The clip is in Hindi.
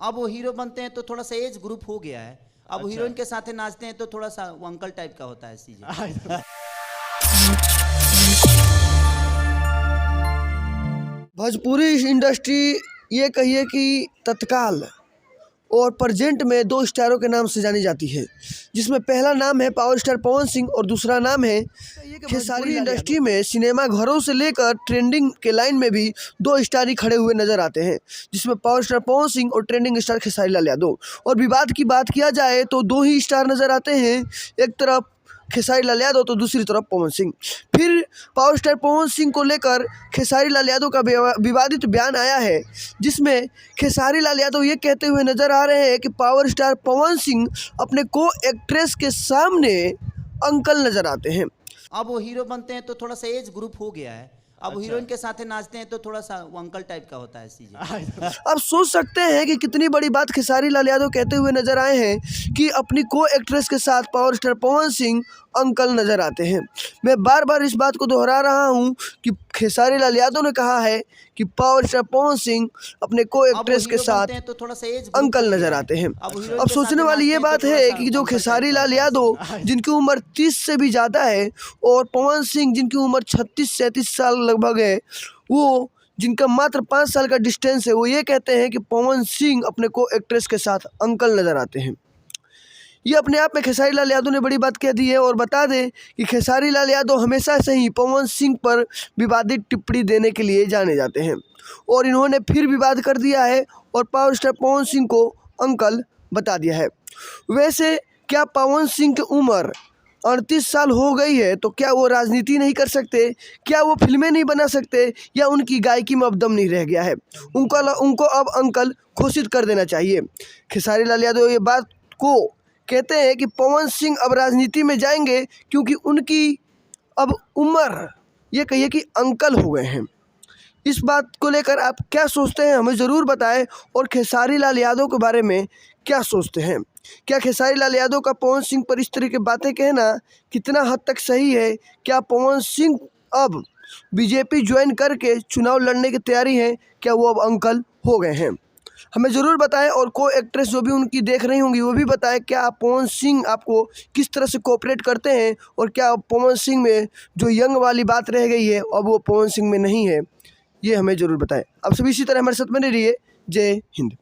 अब वो हीरो बनते हैं तो थोड़ा सा एज ग्रुप हो गया है। अब अच्छा। हीरोइन के साथ नाचते हैं तो थोड़ा सा वो अंकल टाइप का होता है चीजें। भोजपुरी इंडस्ट्री ये कहिए कि तत्काल और प्रेजेंट में दो स्टारों के नाम से जानी जाती है, जिसमें पहला नाम है पावर स्टार पवन सिंह और दूसरा नाम है खेसारी। इंडस्ट्री में सिनेमा घरों से लेकर ट्रेंडिंग के लाइन में भी दो स्टार ही खड़े हुए नजर आते हैं, जिसमें पावर स्टार पवन सिंह और ट्रेंडिंग स्टार खेसारी लाल यादव। और विवाद की बात किया जाए तो दो ही स्टार नजर आते हैं, एक तरफ खेसारी लाल यादव तो दूसरी तरफ पवन सिंह। फिर पावर स्टार पवन सिंह को लेकर खेसारी लाल यादव का विवादित बयान आया है, जिसमें खेसारी लाल यादव ये कहते हुए नजर आ रहे हैं कि पावर स्टार पवन सिंह अपने को एक्ट्रेस के सामने अंकल नजर आते हैं। अब वो हीरो बनते हैं तो थोड़ा सा एज ग्रुप हो गया है। अब अच्छा। हीरोइन के साथ नाचते हैं तो थोड़ा सा वो अंकल टाइप का होता है चीजें। अब सोच सकते हैं कि कितनी बड़ी बात खेसारी लाल यादव कहते हुए नजर आए हैं कि अपनी को एक्ट्रेस के साथ power star Pawan Singh uncle नजर आते हैं। मैं बार बार इस बात को दोहरा रहा हूं कि खेसारी लाल यादव ने कहा है कि पावर स्टार पवन सिंह अपने को एक्ट्रेस के साथ तो थोड़ा सा एज अंकल नजर आते हैं। अब सोचने वाली ये बात है कि जो खेसारी लाल यादव जिनकी उम्र 30 से भी ज़्यादा है और पवन सिंह जिनकी उम्र 36-37 साल लगभग है, वो जिनका मात्र 5 साल का डिस्टेंस है, वो ये कहते हैं कि पवन सिंह अपने को एक्ट्रेस के साथ अंकल नज़र आते हैं। ये अपने आप में खेसारी लाल यादव ने बड़ी बात कह दी है। और बता दें कि खेसारी लाल यादव हमेशा से ही पवन सिंह पर विवादित टिप्पणी देने के लिए जाने जाते हैं, और इन्होंने फिर विवाद कर दिया है और पावर स्टार पवन सिंह को अंकल बता दिया है। वैसे क्या पवन सिंह की उम्र 38 साल हो गई है तो क्या वो राजनीति नहीं कर सकते? क्या वो फिल्में नहीं बना सकते? या उनकी गायकी में अब दम नहीं रह गया है? उनको अब अंकल घोषित कर देना चाहिए। खेसारी लाल यादव ये बात को कहते हैं कि पवन सिंह अब राजनीति में जाएंगे क्योंकि उनकी अब उम्र ये कहिए कि अंकल हो गए हैं। इस बात को लेकर आप क्या सोचते हैं, हमें ज़रूर बताएं। और खेसारी लाल यादव के बारे में क्या सोचते हैं? क्या खेसारी लाल यादव का पवन सिंह पर इस तरह की बातें कहना कितना हद तक सही है? क्या पवन सिंह अब बीजेपी ज्वाइन करके चुनाव लड़ने की तैयारी है? क्या वो अब अंकल हो गए हैं? हमें ज़रूर बताएं। और को एक्ट्रेस जो भी उनकी देख रही होंगी वो भी बताएं, क्या पवन सिंह आपको किस तरह से कोऑपरेट करते हैं, और क्या पवन सिंह में जो यंग वाली बात रह गई है अब वो पवन सिंह में नहीं है? ये हमें ज़रूर बताएं। आप सभी इसी तरह हमारे साथ बने रहिए। जय हिंद।